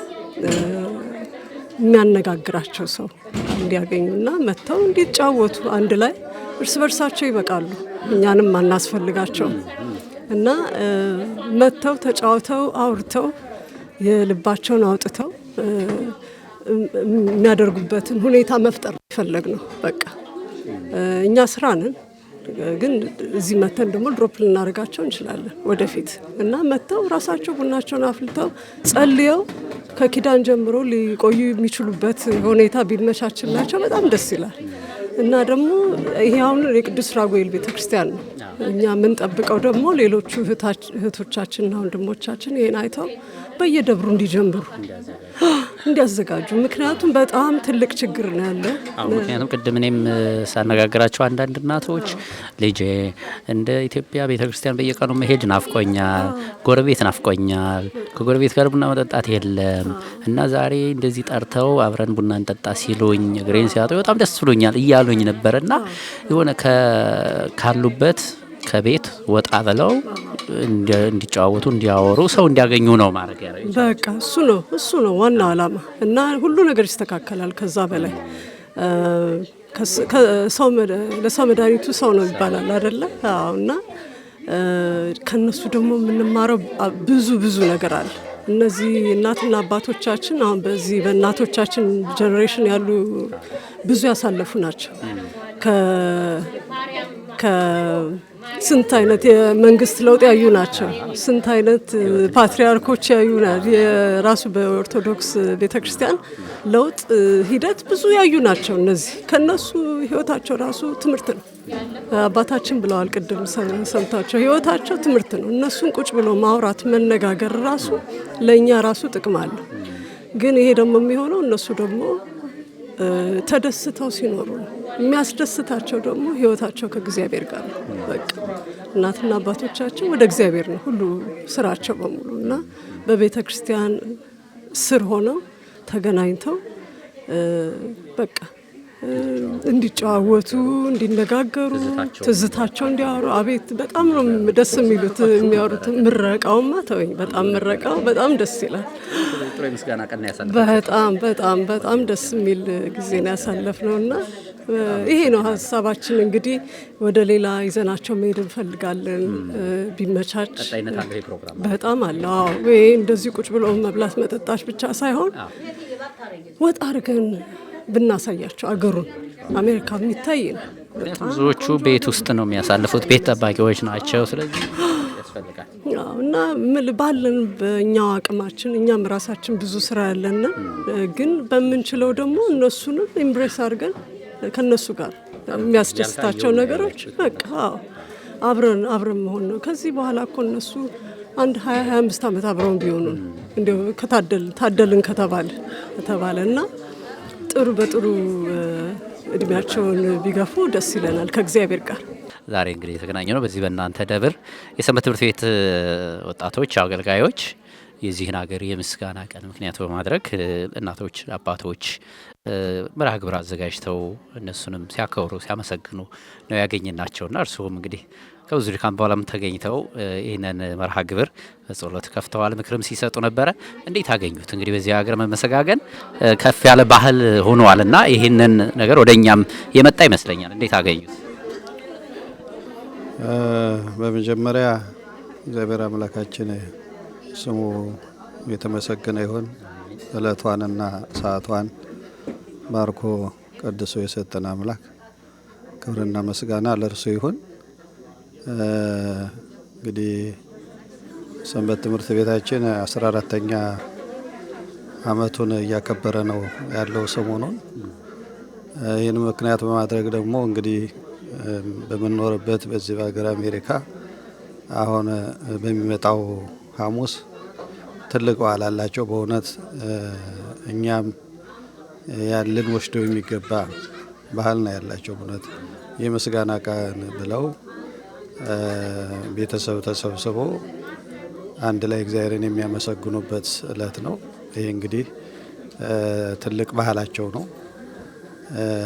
የሚያነጋግራቸው ሰው እንዲያገኙና መጥተው እንዲጫወቱ አንድ ላይ እርስ በርሳቸው ይበቃሉ፣ እኛንም አናስፈልጋቸው እና መጥተው ተጫውተው አውርተው የልባቸውን አውጥተው የሚያደርጉበትን ሁኔታ መፍጠር ይፈለግ ነው። በቃ እኛ ስራ ነን፣ ግን እዚህ መተን ደግሞ ድሮፕ ልናደርጋቸው እንችላለን ወደፊት እና መጥተው ራሳቸው ቡናቸውን አፍልተው ጸልየው ከኪዳን ጀምሮ ሊቆዩ የሚችሉበት ሁኔታ ቢመቻችላቸው በጣም ደስ ይላል እና ደግሞ ይሄ አሁን የቅዱስ ራጉኤል ቤተክርስቲያን ነው። እኛ የምንጠብቀው ደግሞ ሌሎቹ እህቶቻችንና ወንድሞቻችን ይሄን አይተው በየደብሩ እንዲጀምሩ እንዲያዘጋጁ፣ ምክንያቱም በጣም ትልቅ ችግር ነው ያለው። ምክንያቱም ቅድም እኔም ሳነጋግራቸው አንዳንድ እናቶች ልጄ እንደ ኢትዮጵያ ቤተክርስቲያን በየቀኑ መሄድ ናፍቆኛል፣ ጎረቤት ናፍቆኛል፣ ከጎረቤት ጋር ቡና መጠጣት የለም እና ዛሬ እንደዚህ ጠርተው አብረን ቡና እንጠጣ ሲሉኝ እግሬን ሲያጡ በጣም ደስ ብሎኛል እያሉኝ ነበር እና የሆነ ካሉበት ከቤት ወጣ ብለው እንዲጫወቱ እንዲያወሩ ሰው እንዲያገኙ ነው ማድረግ ያለው። በቃ እሱ ነው ዋናው ዓላማ እና ሁሉ ነገር ይስተካከላል። ከዛ በላይ ለሰው መድኃኒቱ ሰው ነው ይባላል አይደለ? አዎ። እና ከነሱ ደግሞ የምንማረው ብዙ ነገር አለ። እነዚህ እናትና አባቶቻችን አሁን በዚህ በእናቶቻችን ጀኔሬሽን ያሉ ብዙ ያሳለፉ ናቸው። ስንት አይነት የመንግስት ለውጥ ያዩ ናቸው። ስንት አይነት ፓትሪያርኮች ያዩ ናቸው። የራሱ በኦርቶዶክስ ቤተክርስቲያን ለውጥ ሂደት ብዙ ያዩ ናቸው። እነዚህ ከነሱ ህይወታቸው ራሱ ትምህርት ነው። አባታችን ብለዋል ቅድም ሰምታቸው፣ ህይወታቸው ትምህርት ነው። እነሱን ቁጭ ብሎ ማውራት መነጋገር ራሱ ለእኛ ራሱ ጥቅም አለው። ግን ይሄ ደግሞ የሚሆነው እነሱ ደግሞ ተደስተው ሲኖሩ ነው። የሚያስደስታቸው ደግሞ ህይወታቸው ከእግዚአብሔር ጋር ነው። በቃ እናትና አባቶቻቸው ወደ እግዚአብሔር ነው ሁሉ ስራቸው በሙሉ እና በቤተ ክርስቲያን ስር ሆነው ተገናኝተው በቃ እንዲጨዋወቱ፣ እንዲነጋገሩ፣ ትዝታቸው እንዲያወሩ። አቤት በጣም ነው ደስ የሚሉት የሚያወሩት። ምረቃውማ ተወኝ፣ ምረቃው በጣም ደስ ይላል። በጣም ደስ የሚል ጊዜ ነው ያሳለፍነው እና ይሄ ነው ሀሳባችን። እንግዲህ ወደ ሌላ ይዘናቸው መሄድ እንፈልጋለን ቢመቻች። በጣም አለ። ይሄ እንደዚህ ቁጭ ብሎ መብላት መጠጣች ብቻ ሳይሆን ወጣ አድርገን ብናሳያቸው አገሩን። አሜሪካ የሚታይ ነው። ብዙዎቹ ቤት ውስጥ ነው የሚያሳልፉት፣ ቤት ጠባቂዎች ናቸው። ስለዚህ ያስፈልጋል እና ባለን በእኛው አቅማችን እኛም ራሳችን ብዙ ስራ ያለን፣ ግን በምንችለው ደግሞ እነሱንም ኢምብሬስ አድርገን ከነሱ ጋር የሚያስደስታቸው ነገሮች በቃ አብረን መሆን ነው። ከዚህ በኋላ እኮ እነሱ አንድ 20-25 ዓመት አብረውን ቢሆኑ እንዲያው ታደልን ከተባለ እና ጥሩ በጥሩ እድሜያቸውን ቢገፉ ደስ ይለናል ከእግዚአብሔር ጋር። ዛሬ እንግዲህ የተገናኘ ነው በዚህ በእናንተ ደብር የሰንበት ትምህርት ቤት ወጣቶች አገልጋዮች የዚህን ሀገር የምስጋና ቀን ምክንያት በማድረግ እናቶች፣ አባቶች መርሃ ግብር አዘጋጅተው እነሱንም ሲያከብሩ ሲያመሰግኑ ነው ያገኘናቸውና እርስዎም እንግዲህ ከብዙ ድካም በኋላም ተገኝተው ይህንን መርሃ ግብር በጸሎት ከፍተዋል፣ ምክርም ሲሰጡ ነበረ። እንዴት አገኙት? እንግዲህ በዚህ ሀገር መመሰጋገን ከፍ ያለ ባህል ሆኗልና ይህንን ነገር ወደኛም የመጣ ይመስለኛል። እንዴት አገኙት? በመጀመሪያ እግዚአብሔር አምላካችን ስሙ የተመሰገነ ይሁን። እለቷንና ሰዓቷን ባርኮ ቀድሶ የሰጠን አምላክ ክብርና ምስጋና ለእርሱ ይሁን። እንግዲህ ሰንበት ትምህርት ቤታችን 14ኛ ዓመቱን እያከበረ ነው ያለው ሰሞኑን። ይህን ምክንያት በማድረግ ደግሞ እንግዲህ በምንኖርበት በዚህ በሀገር አሜሪካ አሁን በሚመጣው ሐሙስ ትልቅ በዓል አላቸው። በእውነት እኛም ያለን ወስደው የሚገባ ባህል ነው ያላቸው። በእውነት የምስጋና ቀን ብለው ቤተሰብ ተሰብስቦ አንድ ላይ እግዚአብሔርን የሚያመሰግኑበት እለት ነው። ይሄ እንግዲህ ትልቅ ባህላቸው ነው።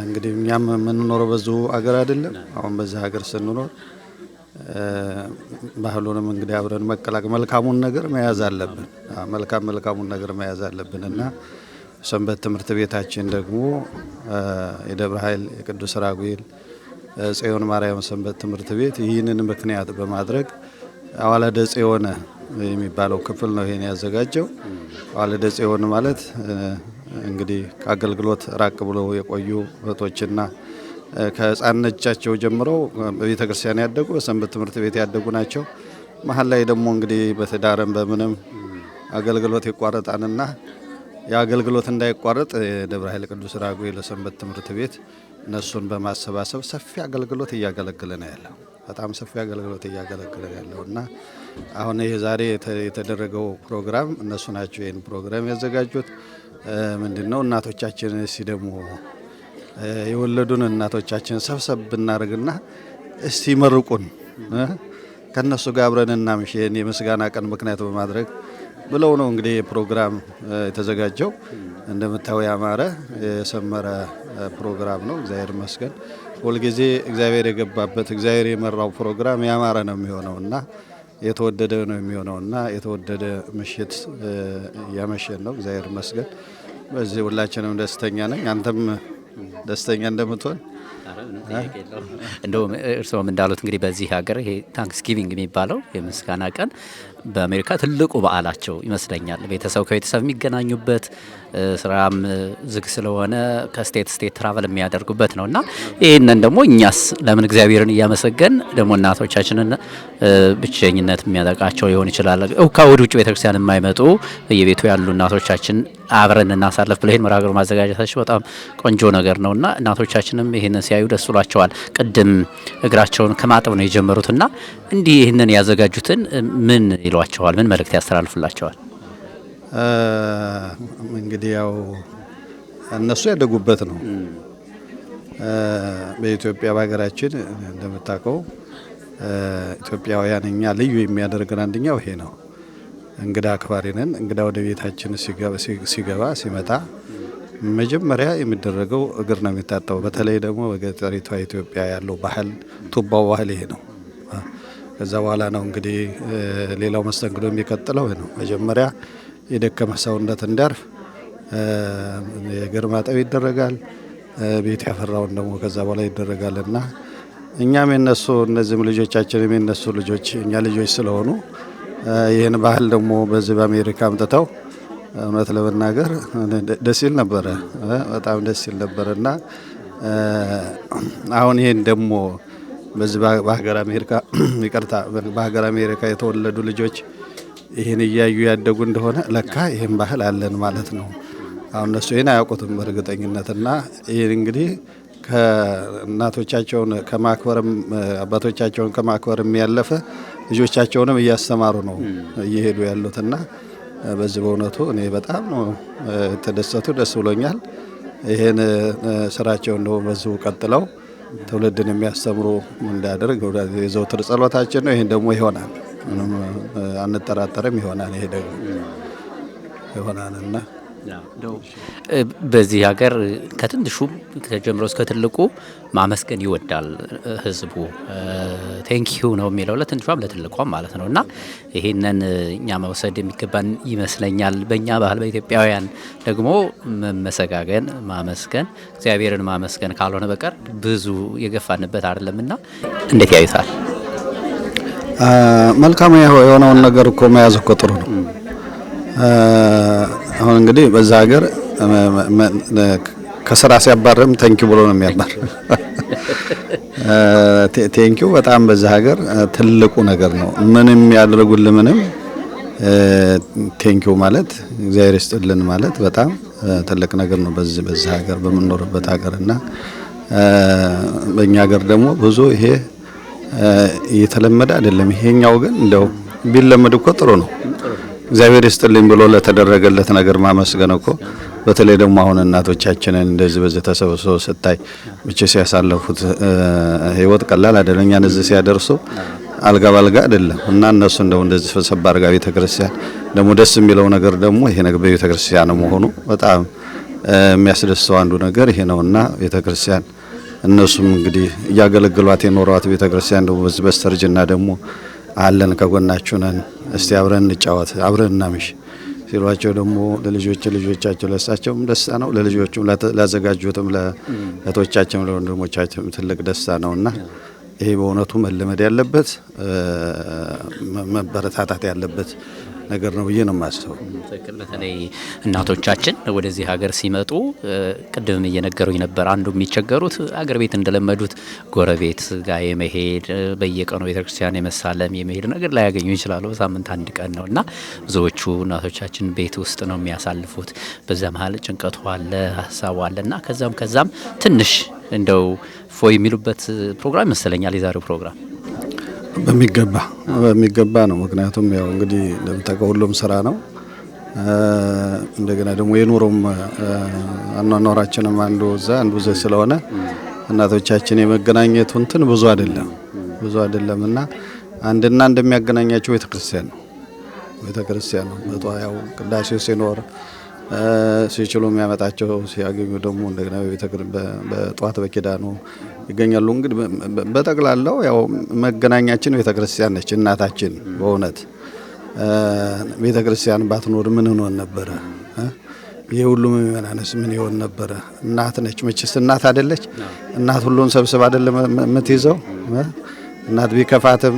እንግዲህ እኛም የምንኖረው በዙ አገር አይደለም። አሁን በዛ ሀገር ስንኖር ባህሉንም እንግዲህ አብረን መልካሙን ነገር መያዝ አለብን። መልካሙን ነገር መያዝ አለብን እና ሰንበት ትምህርት ቤታችን ደግሞ የደብረ ኃይል የቅዱስ ራጉኤል ጽዮን ማርያም ሰንበት ትምህርት ቤት ይህንን ምክንያት በማድረግ አዋልደ ጽዮን የሚባለው ክፍል ነው ይሄን ያዘጋጀው። አዋልደ ጽዮን ማለት እንግዲህ ከአገልግሎት ራቅ ብለው የቆዩ እህቶችና ከሕፃንነታቸው ጀምረው በቤተ ክርስቲያን ያደጉ በሰንበት ትምህርት ቤት ያደጉ ናቸው። መሀል ላይ ደግሞ እንግዲህ በትዳርም በምንም አገልግሎት ይቋረጣልና የአገልግሎት እንዳይቋረጥ የደብረ ኃይል ቅዱስ ራጉኤል ሰንበት ትምህርት ቤት እነሱን በማሰባሰብ ሰፊ አገልግሎት እያገለገለ ነው ያለው። በጣም ሰፊ አገልግሎት እያገለገለ ያለው እና አሁን ይሄ ዛሬ የተደረገው ፕሮግራም እነሱ ናቸው ይህን ፕሮግራም ያዘጋጁት። ምንድነው እናቶቻችን እስቲ ደግሞ የወለዱን እናቶቻችን ሰብሰብ ብናደርግና እስቲ መርቁን ከነሱ ጋር አብረን እናምሽ የምስጋና ቀን ምክንያት በማድረግ ብለው ነው እንግዲህ ፕሮግራም የተዘጋጀው። እንደምታዩ ያማረ የሰመረ ፕሮግራም ነው። እግዚአብሔር ይመስገን። ሁልጊዜ እግዚአብሔር የገባበት እግዚአብሔር የመራው ፕሮግራም ያማረ ነው የሚሆነውና የተወደደ ነው የሚሆነውና የተወደደ ምሽት ያመሸን ነው። እግዚአብሔር ይመስገን። በዚህ ሁላችንም ደስተኛ ነኝ። አንተም ደስተኛ እንደምትሆን እንደውም እርስዎም እንዳሉት እንግዲህ በዚህ ሀገር ይሄ ታንክስጊቪንግ የሚባለው የምስጋና ቀን በአሜሪካ ትልቁ በዓላቸው ይመስለኛል። ቤተሰብ ከቤተሰብ የሚገናኙበት ስራም ዝግ ስለሆነ ከስቴት ስቴት ትራቨል የሚያደርጉበት ነውና ይህንን ደግሞ እኛስ ለምን እግዚአብሔርን እያመሰገን ደግሞ እናቶቻችንን ብቸኝነት የሚያጠቃቸው ሊሆን ይችላል። ከወደ ውጭ ቤተክርስቲያን የማይመጡ በየቤቱ ያሉ እናቶቻችን አብረን እናሳለፍ ብለው ይህን መርሃ ግብር ማዘጋጀታቸው በጣም ቆንጆ ነገር ነውና እናቶቻችንም ይህንን ሲያዩ ደስ ብሏቸዋል። ቅድም እግራቸውን ከማጠብ ነው የጀመሩትና እንዲህ ይህንን ያዘጋጁትን ምን ይሏቸዋል? ምን መልእክት ያስተላልፉላቸዋል? እንግዲህ ያው እነሱ ያደጉበት ነው። በኢትዮጵያ በሀገራችን እንደምታውቀው ኢትዮጵያውያን እኛ ልዩ የሚያደርገን አንደኛው ይሄ ነው። እንግዳ አክባሪ ነን። እንግዳ ወደ ቤታችን ሲገባ ሲመጣ መጀመሪያ የሚደረገው እግር ነው የሚታጠበው። በተለይ ደግሞ በገጠሪቷ ኢትዮጵያ ያለው ባህል ቱባው ባህል ይሄ ነው። ከዛ በኋላ ነው እንግዲህ ሌላው መስተንግዶ የሚቀጥለው ነው። መጀመሪያ የደከመ ሰውነት እንዲያርፍ የእግር ማጠብ ይደረጋል። ቤት ያፈራውን ደግሞ ከዛ በኋላ ይደረጋልና እኛም የነሱ እነዚህም ልጆቻችንም የነሱ ልጆች እኛ ልጆች ስለሆኑ ይህን ባህል ደግሞ በዚህ በአሜሪካ አምጥተው እውነት ለመናገር ደስ ይል ነበረ። በጣም ደስ ይል ነበርና አሁን ይሄን ደግሞ በዚህ በሀገር አሜሪካ ይቅርታ በሀገር አሜሪካ የተወለዱ ልጆች ይህን እያዩ ያደጉ እንደሆነ ለካ ይህን ባህል አለን ማለት ነው። አሁን እነሱ ይህን አያውቁትም በእርግጠኝነትና ይህን እንግዲህ ከእናቶቻቸውን ከማክበርም አባቶቻቸውን ከማክበርም ያለፈ ልጆቻቸውንም እያስተማሩ ነው እየሄዱ ያሉትና በዚህ በእውነቱ እኔ በጣም ነው ተደሰቱ፣ ደስ ብሎኛል። ይህን ስራቸውን ደግሞ በዚሁ ቀጥለው ትውልድን የሚያስተምሩ እንዳደርግ የዘውትር ጸሎታችን ነው። ይህን ደግሞ ይሆናል፣ ምንም አንጠራጠርም፣ ይሆናል። ይሄ ደግሞ ይሆናልና በዚህ ሀገር ከትንሹ ከጀምሮ እስከ ትልቁ ማመስገን ይወዳል ህዝቡ። ቴንኪዩ ነው የሚለው ለትንሿም ለትልቋም ማለት ነው። እና ይሄንን እኛ መውሰድ የሚገባን ይመስለኛል። በእኛ ባህል በኢትዮጵያውያን ደግሞ መመሰጋገን፣ ማመስገን፣ እግዚአብሔርን ማመስገን ካልሆነ በቀር ብዙ የገፋንበት አይደለምና እንዴት ያዩታል? መልካም የሆነውን ነገር እኮ መያዝ እኮ ጥሩ ነው። አሁን እንግዲህ በዛ ሀገር ከስራ ሲያባርም ቴንኪው ብሎ ነው የሚያባር። ቴንኪው በጣም በዛ ሀገር ትልቁ ነገር ነው። ምንም ያደርጉልን ምንም ቴንኪው ማለት እግዚአብሔር ይስጥልን ማለት በጣም ትልቅ ነገር ነው በዛ ሀገር በምንኖርበት ሀገርና በእኛ ሀገር ደግሞ ብዙ ይሄ እየተለመደ አይደለም። ይሄኛው ግን እንደው ቢለመድ እኮ ጥሩ ነው። እግዚአብሔር ይስጥልኝ ብሎ ለተደረገለት ነገር ማመስገን እኮ በተለይ ደግሞ አሁን እናቶቻችንን እንደዚህ በዚህ ተሰብስበው ስታይ ብቻ ሲያሳለፉት ህይወት ቀላል አይደለም። እኛን እዚህ ሲያደርሱ አልጋ ባልጋ አይደለም እና እነሱ እንደዚህ ፈሰባ አርጋ ቤተክርስቲያን ደግሞ ደስ የሚለው ነገር ደግሞ ይሄ ነገር በቤተክርስቲያን መሆኑ በጣም የሚያስደስተው አንዱ ነገር ይሄ ነውና ቤተክርስቲያን እነሱም እንግዲህ እያገለግሏት የኖሯት ቤተክርስቲያን ደግሞ በዚህ በስተርጅና ደግሞ አለን ከጎናችሁ ነን፣ እስቲ አብረን እንጫወት፣ አብረን እናምሽ ሲሏቸው ደግሞ ለልጆቻቸው ለሳቸውም ደስታ ነው፣ ለልጆቹም ላዘጋጁትም ለእህቶቻቸውም ለወንድሞቻቸውም ትልቅ ደስታ ነውና ይሄ በእውነቱ መለመድ ያለበት መበረታታት ያለበት ነገር ነው ብዬ ነው የማስበው። በተለይ እናቶቻችን ወደዚህ ሀገር ሲመጡ ቅድም እየነገሩኝ ነበር፣ አንዱ የሚቸገሩት አገር ቤት እንደለመዱት ጎረቤት ጋር የመሄድ በየቀኑ ቤተክርስቲያን የመሳለም የመሄድ ነገር ላይ ያገኙ ይችላሉ። በሳምንት አንድ ቀን ነው እና ብዙዎቹ እናቶቻችን ቤት ውስጥ ነው የሚያሳልፉት። በዛ መሀል ጭንቀቱ አለ፣ ሀሳቡ አለ እና ከዛም ትንሽ እንደው ፎይ የሚሉበት ፕሮግራም ይመስለኛል የዛሬው ፕሮግራም። በሚገባ ነው። ምክንያቱም ያው እንግዲህ እንደምታውቀው ሁሉም ስራ ነው። እንደገና ደግሞ የኑሮም አኗኗራችንም አንዱ እዛ ስለሆነ እናቶቻችን የመገናኘቱ እንትን ብዙ አይደለም እና አንድና እንደሚያገናኛቸው ቤተክርስቲያን ነው። ያው ቅዳሴው ሲኖር ሲችሉ የሚያመጣቸው ሲያገኙ ደግሞ እንደገና በጧት በኪዳኑ ይገኛሉ። እንግዲህ በጠቅላላው ያው መገናኛችን ቤተክርስቲያን ነች፣ እናታችን። በእውነት ቤተክርስቲያን ባትኖር ምን ሆኖን ነበረ? ይሄ ሁሉ ምእመናንስ ምን ይሆን ነበረ? እናት ነች መቼስ። እናት አይደለች? እናት ሁሉን ሰብስባ አይደለም የምትይዘው? እናት ቢከፋትም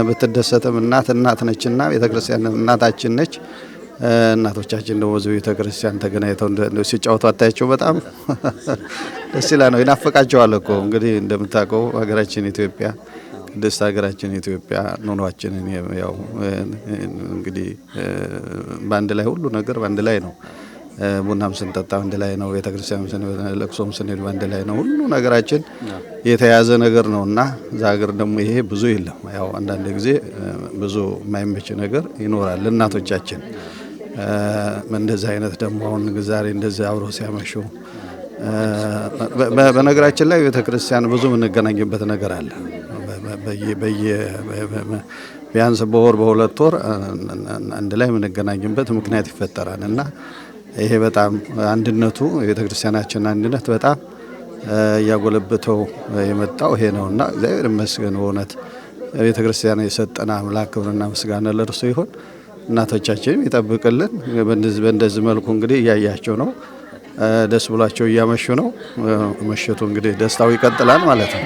ብትደሰትም እናት ነችና ቤተክርስቲያን እናታችን ነች። እናቶቻችን ደግሞ እዚህ ቤተክርስቲያን ተገናኝተው ሲጫወቱ አታያቸው? በጣም ደስ ይላል ነው፣ ይናፈቃቸዋል እኮ። እንግዲህ እንደምታውቀው ሀገራችን ኢትዮጵያ ቅድስት ሀገራችን ኢትዮጵያ ኑሯችንን ያው እንግዲህ በአንድ ላይ ሁሉ ነገር በአንድ ላይ ነው። ቡናም ስንጠጣ አንድ ላይ ነው፣ ቤተክርስቲያንም ስንሄድ ለቅሶም ስንሄድ አንድ ላይ ነው። ሁሉ ነገራችን የተያያዘ ነገር ነውና እዛ ሀገር ደግሞ ይሄ ብዙ የለም። ያው አንዳንድ ጊዜ ብዙ የማይመች ነገር ይኖራል። እናቶቻችን እንደዚህ አይነት ደግሞ አሁን ዛሬ እንደዚህ አብረው ሲያመሹ በነገራችን ላይ ቤተክርስቲያን ብዙ የምንገናኝበት ነገር አለ። ቢያንስ በወር በሁለት ወር አንድ ላይ የምንገናኝበት ምክንያት ይፈጠራል እና ይሄ በጣም አንድነቱ የቤተክርስቲያናችን አንድነት በጣም እያጎለበተው የመጣው ይሄ ነውና እግዚአብሔር ይመስገን። በእውነት ቤተክርስቲያን የሰጠን አምላክ ክብርና ምስጋና ለእርሱ ይሁን። እናቶቻችንም ይጠብቅልን። በእንደዚህ መልኩ እንግዲህ እያያቸው ነው፣ ደስ ብሏቸው እያመሹ ነው። መሸቱ እንግዲህ ደስታው ይቀጥላል ማለት ነው።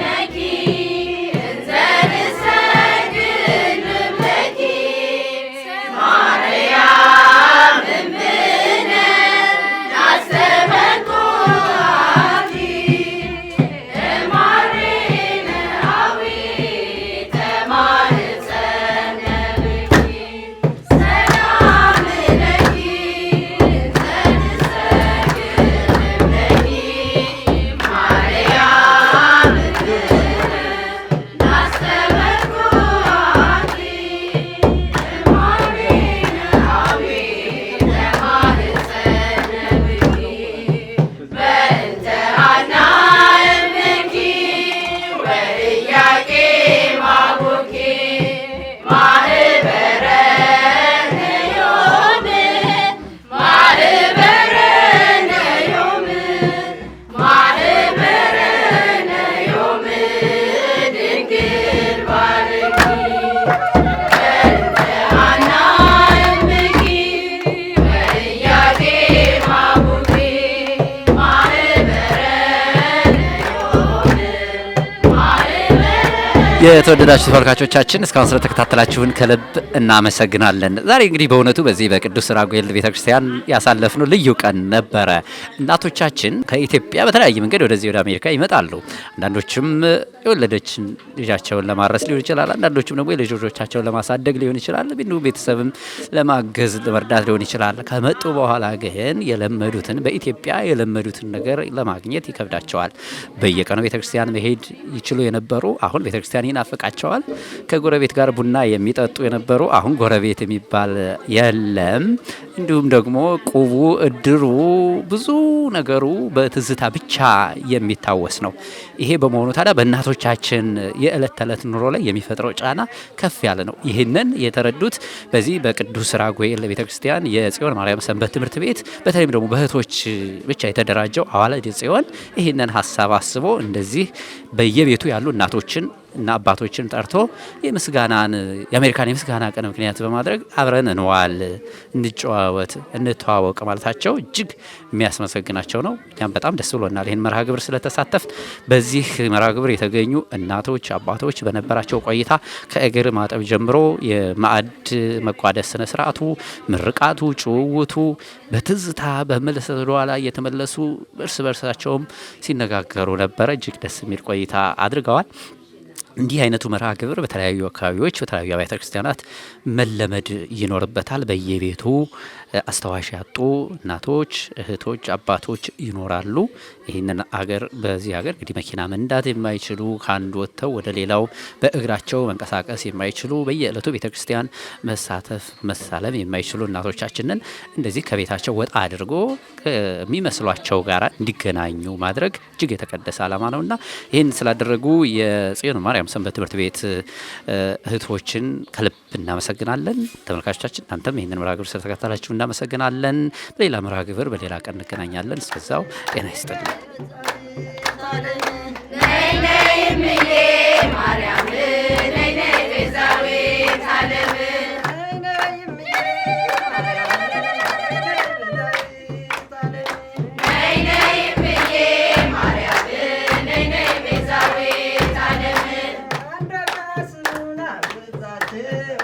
የተወደዳችሁ ተመልካቾቻችን እስካሁን ስለተከታተላችሁን ከልብ እናመሰግናለን። ዛሬ እንግዲህ በእውነቱ በዚህ በቅዱስ ራጉኤል ቤተክርስቲያን ያሳለፍነው ልዩ ቀን ነበረ። እናቶቻችን ከኢትዮጵያ በተለያየ መንገድ ወደዚህ ወደ አሜሪካ ይመጣሉ። አንዳንዶችም የወለደች ልጃቸውን ለማረስ ሊሆን ይችላል። አንዳንዶችም ደግሞ ልጆቻቸውን ለማሳደግ ሊሆን ይችላል። እንዲሁም ቤተሰብም ለማገዝ ለመርዳት ሊሆን ይችላል። ከመጡ በኋላ ግን የለመዱትን በኢትዮጵያ የለመዱትን ነገር ለማግኘት ይከብዳቸዋል። በየቀኑ ቤተክርስቲያን መሄድ ይችሉ የነበሩ አሁን ቤተክርስቲያን ይናፍቃቸዋል። ከጎረቤት ጋር ቡና የሚጠጡ የነበሩ አሁን ጎረቤት የሚባል የለም። እንዲሁም ደግሞ ቁቡ፣ እድሩ፣ ብዙ ነገሩ በትዝታ ብቻ የሚታወስ ነው። ይሄ በመሆኑ ታዲያ በእናቶቻችን የዕለት ተዕለት ኑሮ ላይ የሚፈጥረው ጫና ከፍ ያለ ነው። ይህንን የተረዱት በዚህ በቅዱስ ራጉኤል ቤተክርስቲያን የጽዮን ማርያም ሰንበት ትምህርት ቤት በተለይም ደግሞ በእህቶች ብቻ የተደራጀው አዋልደ ጽዮን ይህንን ሀሳብ አስቦ እንደዚህ በየቤቱ ያሉ እናቶችን እና አባቶችን ጠርቶ የምስጋናን የአሜሪካን የምስጋና ቀን ምክንያት በማድረግ አብረን እንዋል፣ እንጨዋወት፣ እንተዋወቅ ማለታቸው እጅግ የሚያስመሰግናቸው ነው። እኛም በጣም ደስ ብሎናል ይህን መርሃ ግብር ስለተሳተፍ። በዚህ መርሃ ግብር የተገኙ እናቶች፣ አባቶች በነበራቸው ቆይታ ከእግር ማጠብ ጀምሮ የማዕድ መቋደስ ስነ ስርዓቱ፣ ምርቃቱ፣ ጭውውቱ በትዝታ በመለሰ ወደኋላ እየተመለሱ እርስ በርሳቸውም ሲነጋገሩ ነበረ። እጅግ ደስ የሚል ቆይታ አድርገዋል። እንዲህ አይነቱ መርሃ ግብር በተለያዩ አካባቢዎች በተለያዩ አብያተ ክርስቲያናት መለመድ ይኖርበታል። በየቤቱ አስተዋሽ ያጡ እናቶች፣ እህቶች፣ አባቶች ይኖራሉ። ይህንን አገር በዚህ ሀገር እንግዲህ መኪና መንዳት የማይችሉ ከአንዱ ወጥተው ወደ ሌላው በእግራቸው መንቀሳቀስ የማይችሉ በየዕለቱ ቤተክርስቲያን መሳተፍ መሳለም የማይችሉ እናቶቻችንን እንደዚህ ከቤታቸው ወጣ አድርጎ ከሚመስሏቸው ጋር እንዲገናኙ ማድረግ እጅግ የተቀደሰ ዓላማ ነውና ይህን ስላደረጉ የጽዮን ማርያም ሰንበት ትምህርት ቤት እህቶችን ከልብ እናመሰግናለን። ተመልካቾቻችን እናንተም ይህንን መርሃ ግብር ስለተከታተላችሁ እናመሰግናለን። በሌላ መርሃ ግብር በሌላ ቀን እንገናኛለን። እስከዛው ጤና ይስጥልን። Yes.